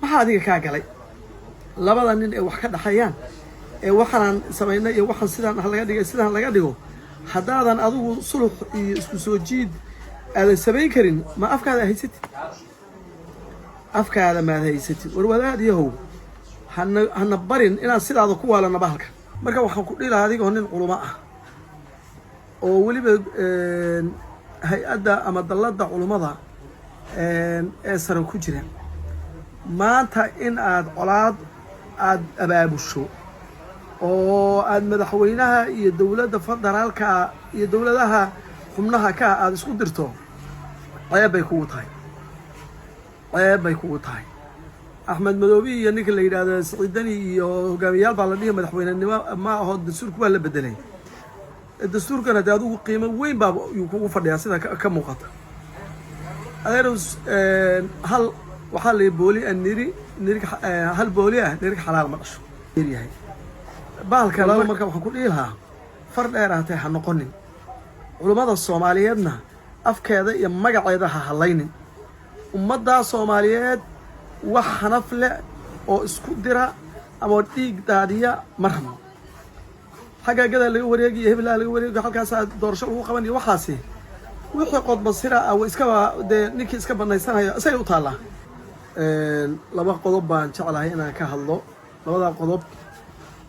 maxaa adiga kaa galay labada nin ee wax ka dhaxayaan ee waxaan sameynay iyo waxaan sidaan laga dhigay sidaan laga dhigo haddaadan adigu sulux iyo isku soo jiid aadan samayn karin ma afkaada haysatid afkaada maad haysatid war wadaad yahow hana barin inaan sidaada ku waalana bahalka marka waxaan ku dhihi lahaa adigoo nin culamo ah oo weliba hay-adda ama dalladda culummada ee sare ku jira maanta in aad colaad aad abaabusho oo aad madaxweynaha iyo dowladda federaalka iyo dowladaha xubnaha ka aad isku dirto ceeb bay kugu tahay axmed madoobi iyo ninka la yidhaahdo siciidani iyo hogaamiyaal baa la dhihi madaxweynenimo ma aho dastuurku waa la bedelay dastuurkana dee adigu qiimo weyn baa yuu kugu fadhiyaa sida ka muuqata adeeros hal waxaa la booli nirig hal booli ah nirig xalaal ma dhasho yahay bahalka laba marka waxaan ku dhihi lahaa far dheer ahatee ha noqonin culummada soomaaliyeedna afkeeda iyo magaceeda ha hadlaynin ummaddaa soomaaliyeed wax xanaf leh oo isku dira ama dhiig daadiya ma rabno xaggaa gadaa laga wareegi iyo hebelaa laga wareegi halkaasaa doorasho lagu qabanayo waxaasi wixii qodbasira ah iskaba dee ninkii iska banaysanayo isagay u taallaa laba qodob baan jeclahay inaan ka hadlo labadaa qodob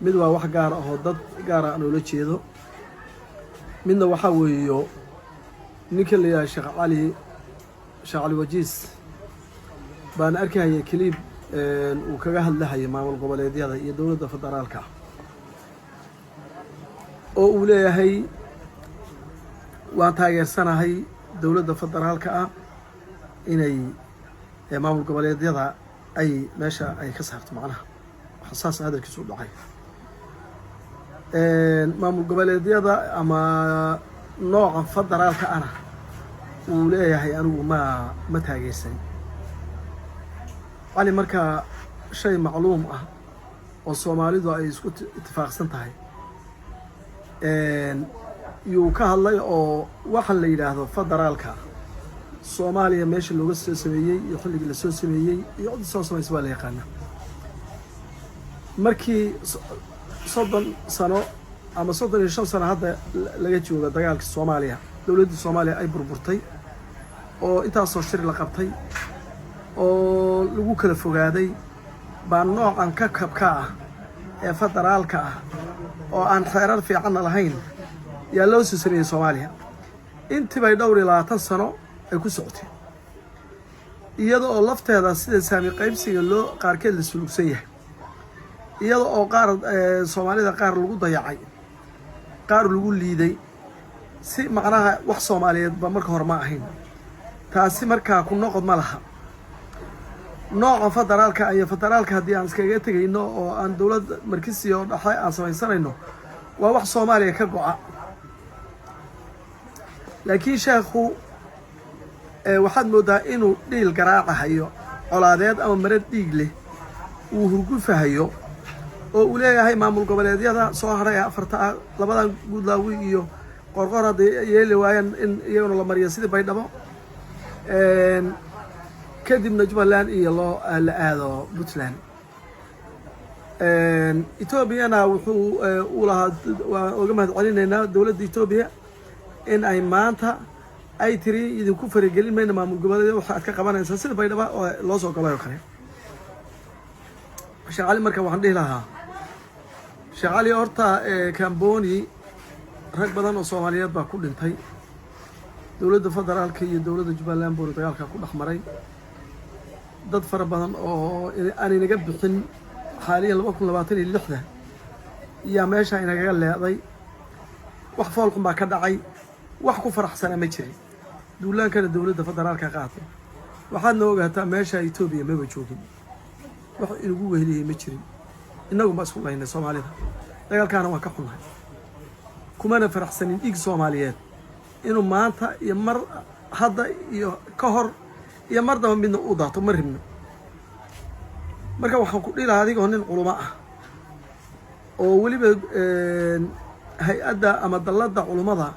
mid waa wax gaar ah oo dad gaara aan oola jeedo midna waxaa weeyo ninka la yidhaha sheekh cali wajiis baan arkahaya kaliib uu kaga hadlahaya maamul goboleedyada iyo dowladda federaalka oo uu leeyahay waan taageersanahay dowladda federaalka ah inay maamul goboleedyada ay meesha ay ka saarto macnaha waxa saas hadalkiisu u dhacay maamul goboleedyada ama nooca federaalka ana uu leeyahay anigu ma taageersan cali markaa shay macluum ah oo soomaalidu ay isku itifaaqsan tahay yuu ka hadlay oo waxaan la yidhaahdo federaalka soomaaliya meesha looga soo sameeyey iyo xilligii lasoo sameeyey iyo coddi soo samaysa waa la yaqaana markii 30 sano ama 35 sano hadda laga jooga dagaalka Soomaaliya dowladda Soomaaliya ay burburtay oo intaasoo shir la qabtay oo lagu kala fogaaday baa noocan ka kabka ah ee federaalka ah oo aan xeerar fiican lahayn yaa loo soo sameeyay Soomaaliya intii bay dhowr iyo 20 sano ay ku socotay iyada oo lafteeda sida saami qaybsiga loo qaarkeed la sulugsan yahay iyada oo qaar Soomaalida qaar lagu dayacay qaar lagu liiday si macnaha wax Soomaaliyeed ba marka hore ma ahayn taasi markaa ku noqod ma laha nooca federaalka iyo federaalka haddii aan iskaga tegayno oo aan dowlad markisi oo dhaxay aan samaysanayno waa wax Soomaaliya ka go'a laakiin sheekhu waxaad moodaa inuu dhiil garaacahayo colaadeed ama marad dhiig leh uu hurgufahayo oo uu leeyahay maamul goboleedyada soo haray afarta labadan Guudlaawi iyo qorqor hadii yeeli waayaan in iyaguna la mariyo sidii Baydhabo kadibna Jubbaland iyo la aado Puntland Ethiopia wuxuu u lahaa uga mahadcelinaynaa dowladda Ethiopia in ay maanta ay tiri idinku faragelin mayna maamul goboleedyada waxa aad ka qabanaysaa sida Baydhabo oo loo soo galayo kale Sheekh Cali marka waxaan dhihi lahaa Sheekh Cali horta Kamboni rag badan oo Soomaaliyeed baa ku dhintay dowladda federaalka iyo dowladda Jubbaland buu dagaalka ku dhaxmaray dad fara badan oo aan inaga bixin xaaliyan 2026 iyo meesha inaga leeday wax foolxun baa ka dhacay wax ku faraxsan ma jirin duulaankana dowladda federaalka qaatay waxaadna ogaataa meesha Ethiopia ma joogin wax inagu weheliyay ma jirin inagu ma isku lahayn Soomaalida dagaalkaana waa ka xunahay kumana faraxsanin ig Soomaaliyeed inuu maanta iyo mar hadda iyo ka hor iyo mar daba midna u daato maribna marka waxaan ku dhihi lahaa adigoo nin culamo ah oo weliba hay-adda ama dalladda culummada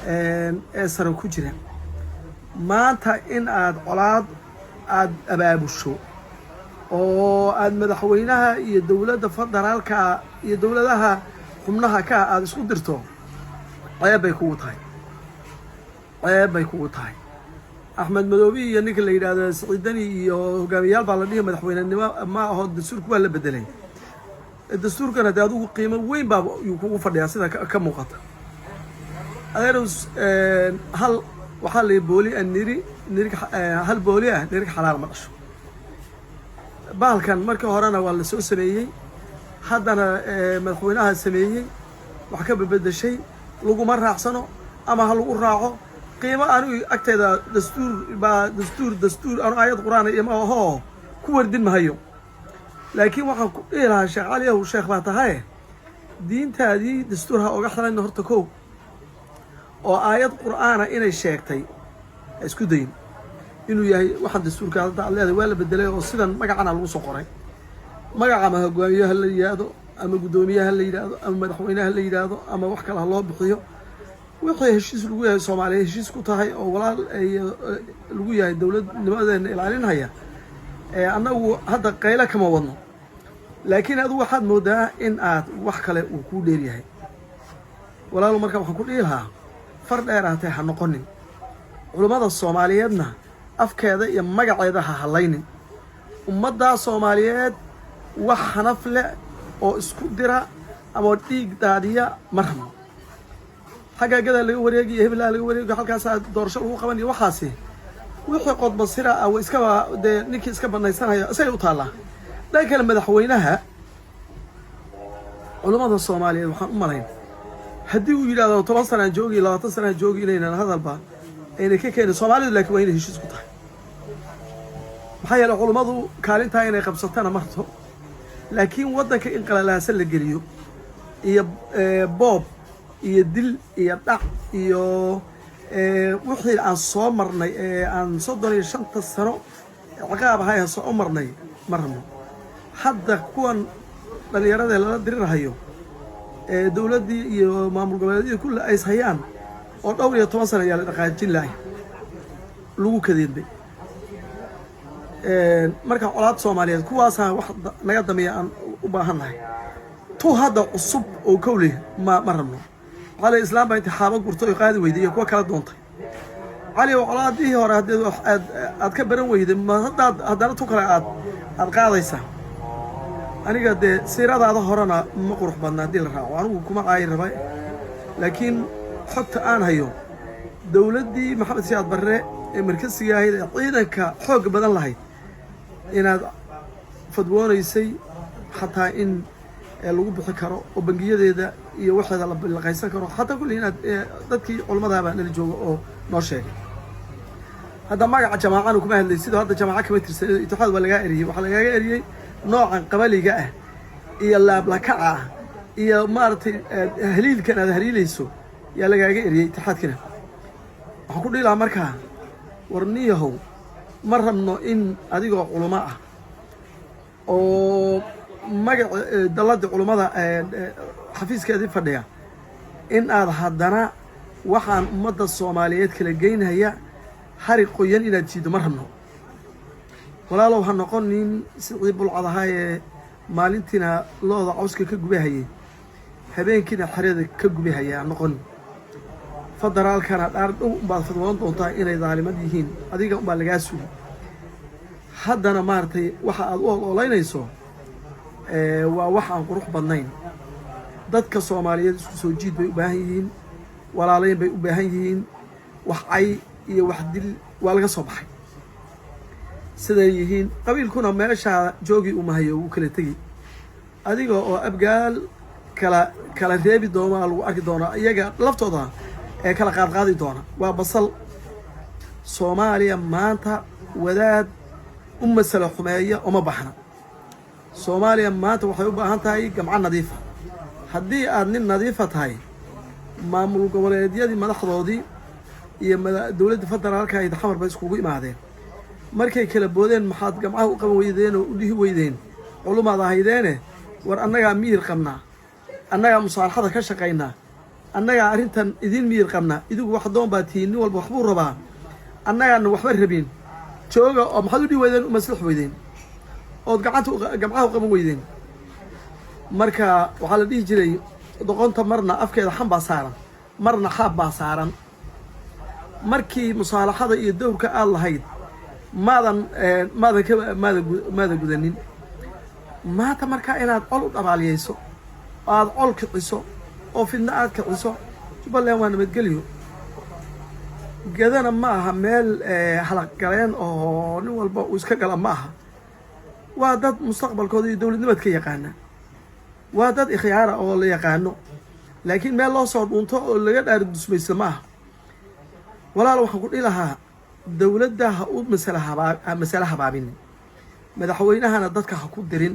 ee sare ku jira maanta in aad colaad aad abaabusho oo aad madaxweynaha iyo dowladda federaalka iyo dowladaha xubnaha ka aad isku dirto ceeb bay kugu tahay axmed madoobi iyo ninka la yidhaahdo siciidani iyo hogaamiyaal baa la dhihi madaxweynenimo ma aho dastuurku waa la bedelay dastuurkana dee adigu qiimo weyn baa yuu kugu fadhiyaa sida ka muuqata adeeros hal waxaa la booli hal booli ah nirig xalaal ma dhasho bahalkan markii horena waa la soo sameeyey haddana madaxweynaha sameeyey wax ka bedeshay laguma raacsano ama ha lagu raaco qiimo anigu agteeda dastuur anu aayad qur'aan iyo ma aho ku wardin mahayo laakiin waxaan ku dhihi lahaa sheekh cali ow sheekh baa tahaye diintaadii dastuur ha oga xalayna horta kow oo aayad qur'aana inay sheegtay isku dayin inuu yahay waxaan dastuurka hadda aad leedahay waa la bedelay oo sidan magacana lagu soo qoray magaca ama hogaamiyaha la yidhaahdo ama guddoomiyaha la yidhaahdo ama madaxweynaha la yidhaahdo ama wax kale ha loo bixiyo wixii heshiis lagu yahay soomaaliya heshiis ku tahay oo walaal lagu yahay dowladnimadeena ilaalinaya annagu hadda qaylo kama wadno laakiin adigu waxaad moodaa in aad wax kale uu kuu dheeryahay walaalo marka waxaan ku dhihi lahaa far dheeraatay ha noqonin culummada soomaaliyeedna afkeeda iyo magaceeda ha hallaynin ummaddaa soomaaliyeed wax hanaf leh oo isku dira ama dhiig daadiya ma rabno xagga gadaa laga wareegiyo hebelaa laga wareegiyo halkaasaa doorasho lagu qaban iyo waxaasi wixii qodbasira ah way iskaba dee ninkii iska banaysanaya isagay u taallaa dhan kale madaxweynaha culummada soomaaliyeed waxaan u malayn haddii uu yidhahdo 10 sanaan joogi 20 sanaan joogi inaynan hadalba ayna ka keenin soomaalidu laakiin waa inay heshiis ku tahay maxaa yeelay culummadu kaalintaa inay qabsatana marto laakiin waddanka in qalalaasan la geliyo iyo boob iyo dil iyo dhac iyo wixii aan soo marnay aan 35 sano ciqaab ahay soo marnay ma rabno hadda kuwan dhalinyarada lala dirirahayo dowladdii iyo maamul goboleedyada kulli ay hayaan oo dhowr iyo 10 sano ayaa la dhaqaajin lahay lagu kadeeday marka colaad Soomaaliyeed kuwaasa wax naga dameeya aan u baahannahay tu hadda cusub oo kowli ma rabno cali islaam baa intixaabo gurto oo qaadi weyday iyo kuwa kala doontay cali oo colaadii hore aad ka baran weyday ma haddana tu kale aad qaadaysaa aniga dee siiradaada horena ma qurux badna haddii la raaco anigu kuma caayi rabay laakiin xogta aan hayo dowladdii maxamed siyaad barre ee markasiga ahayd ee ciidanka xoog badan lahayd inaad fadwoonaysay xataa in lagu bixi karo oo bangiyadeeda iyo waxeeda la qaysan karo xataa kulli inaad dadkii culimadaaba nala jooga oo noo sheegay hadda magaca jamaacanu kuma hadlay sidoo hadda jamaaca kama tirsan itixaad waa lagaa eriyey waxaa lagaaga eriyey noocan qabaliga ah iyo laablakaca ah iyo maaragtay haliilkan aad haliilayso yaa lagaaga eriyey itixaadkina waxaan ku dhihi lahaa markaa warniyahow ma rabno in adigoo culimo ah oo magaca dalladii culummada xafiiskeedii fadhiya in aad haddana waxaan ummadda Soomaaliyeed kala geynaya hari qoyan inaad jiido ma rabno walaalow ha noqonin sidii bulcadaha ee maalintiina looda cawska ka gubahayay habeenkiina xareeda ka gubahaya noqonin federaalkana dhaar dhow baad fadwoon doontaa inay daalimad yihiin adiga baa lagaa sugi haddana maartay waxa aad u ololeynayso waa wax aan qurux badnayn dadka Soomaaliyeed isku soo jiid bay u baahan yihiin walaalayn bay u baahan yihiin wax ay iyo wax dil waa laga soo baxay siday yihiin qabiilkuna meesha joogi u mahayo uu kala tagi adiga oo abgaal kala reebi doona lagu arki doona iyaga laftooda ee kala qaadi doona waa basal Soomaaliya maanta wadaad masala xumeeya uma baxna Soomaaliya maanta waxay u baahan tahay gamca nadiif haddii aad nin nadiif tahay maamul goboleedyadii madaxdoodii iyo dowladda federaalka ay xamar bay iskugu imaadeen markay kala boodeen maxaad gamcaha u qaban weydeen oo u dhihi weydeen culumada haydeene war annaga miir qabnaa annaga musaalaxada ka shaqaynaa annaga arrintan idin miir qabnaa idigu wax doon baa tihiin nin walba waxbuu rabaa annagaana waxba rabin jooga oo maxaad u dhihi weydeen u maslax weydeen ood gacmaha u qaban weydeen marka waxaa la dhihi jiray doqonta marna afkeeda xan baa saaran marna xaab baa saaran markii musaalaxada iyo dowrka aad lahayd maada gudanin maanta markaa inaad col u dhabaaliyeyso aad col kiciso oo fidna aad kiciso Jubbaland waa nabadgelyo gadana ma aha meel halaq galeen oo nin walba uu iska gala ma aha waa dad mustaqbalkooda iyo dowladnimadka yaqaana waa dad ikhyaara oo la yaqaano laakiin meel loo soo dhuunto oo laga dhaari dusmaysa ma aha walaal waxaan ku dhihi lahaa dowladda ha u masala habaabin madaxweynahana dadka ha ku dirin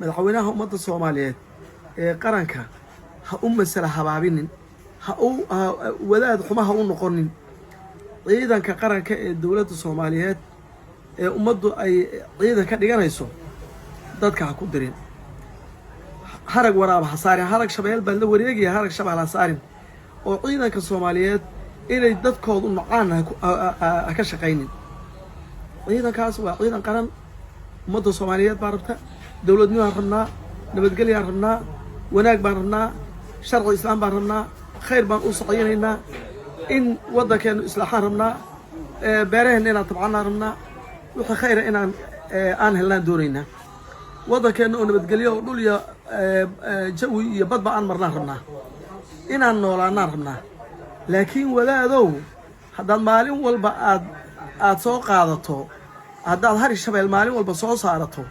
madaxweynaha ummadda Soomaaliyeed ee qaranka ha u masala habaabinin ha u wadaad xumaha u noqonin ciidanka qaranka ee dowladda Soomaaliyeed ee ummaddu ay ciidan ka dhiganayso dadka ha ku dirin harag waraaba ha saarin harag shabeel baa la wareegaya harag shabaal ha saarin oo ciidanka Soomaaliyeed inay dadkoodu nocaan ha ka shaqaynin ciidankaas waa ciidan qaran ummadda Soomaaliyeed baa rabta dowladnimo baan rabnaa nabadgelyo baan rabnaa wanaag baan rabnaa sharci islaam baan rabnaa khayr baan u socodinaynaa in waddankeenu islaaxaan rabnaa beeraheena inaan tabcanaan rabnaa wixii khayra inaan aan helnaan doonaynaa waddankeena oo nabadgelyo oo dhul iyo jawi iyo badba aan marnaan rabnaa inaan noolaanaan rabnaa laakiin wadaadow haddaad maalin walba aad soo qaadato haddaad hari shabeel maalin walba soo saarato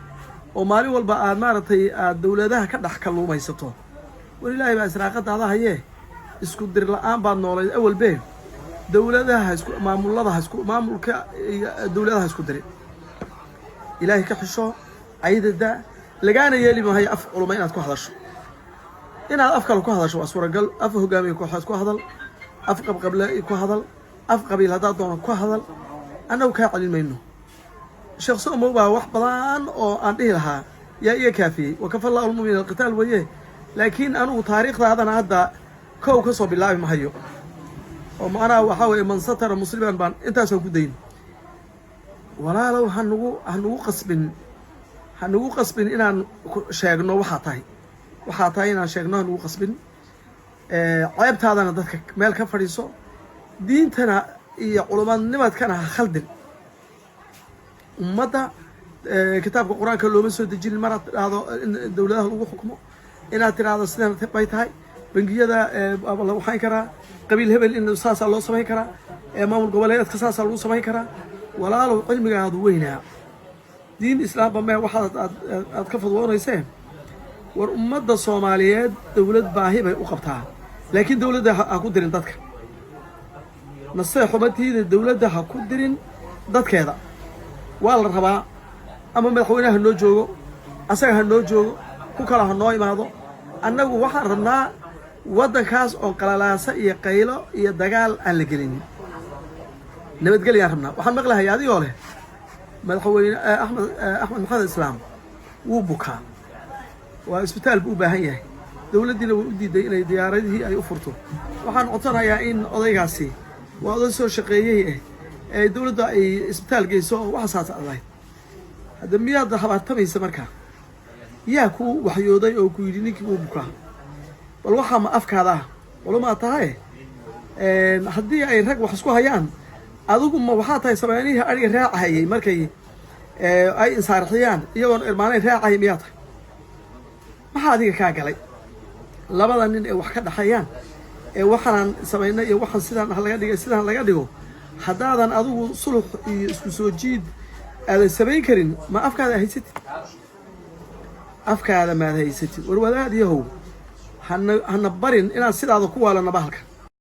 oo maalin walba aad maaragtay aad dowladaha ka dhex kalluumaysato war ilaahay baa israaqadaada hayee isku dir la'aan baad noolayd awalbe dowladaha maamulka iyo dowladaha isku dirin ilaahay ka xisho caydada lagaana yeeli maayo af culuma inaad ku hadasho inaad af kale ku hadasho waa suuragal af hogaamiye kooxaad ku hadal af qabqable ku hadal af qabiil haddaad doono ku hadal annagu kaa celin mayno sheekh Soomo baa wax badan oo aan dhihi lahaa yaa iga kaafiyey wakafa allahu almu'miniina alqitaal waye laakiin anugu taariikhdaadana hadda kow ka soo bilaabi mahayo oo macnaha waxaa weeye man satara musliman baan intaasoo ku dayn walaalow hanugu qasbin inaan sheegno waxaa tahay inaan sheegno hanugu qasbin ceebtaadana dadka meel ka fadhiiso diintana iyo culumadnimadkana ha khaldin ummadda kitaabka qur-aanka looma soo dejinin maraad tidhaahdo in dowladaha lagu xukmo inaad tidhaahdo sidan bay tahay bangiyada la waxayn karaa qabiil hebel in saasaa loo samayn karaa maamul goboleedka saasaa lagu samayn karaa walaalow cilmigaadu weynaa diin islaamba mee waxaad aad ka fadwoonayseen war ummadda Soomaaliyeed dowlad baahi bay u qabtaa laakiin dowladda ha ku dirin dadka naseexumadiida dowladda ha ku dirin dadkeeda waa la rabaa ama madaxweynaha ha noo joogo asaga ha noo joogo ku kala ha noo imaado annagu waxaan rabnaa waddankaas oo qalalaasa iyo qaylo iyo dagaal aan la gelinin nabadgelyaan rabnaa waxaan maqlahay adigoo leh madaxweyne axmed maxamed islaam wuu bukaa waa isbitaal buu u baahan yahay dowladdiina way u diiday inay diyaaradihii ay u furto waxaan codsanayaa in odaygaasi waa oday soo shaqeeyey ee dowladda ay isbitaal geyso oo waxaasaas adahay hadda miyaad habaartamaysa markaa yaa ku waxyooday oo ku yidhi ninkii wuu bukaa bal waxaa ma afkaada ah culumaa tahay haddii ay rag wax isku hayaan adigu ma waxaa tahay sameynihii ariga raacahayay markay ay insaarixiyaan iyagoon irmaanayn raacahaya miyaa tahay maxaa adiga kaa galay labada nin ee wax ka dhaxayaan ee waxaan samaynay iyo waxaan sidaan laga dhigo haddaadan adigu sulux iyo isku soo jiid aadan samayn karin ma afkaada haysatid afkaada maad haysatid war wadaad yahow hana barin inaad sidaada ku waalana bahalka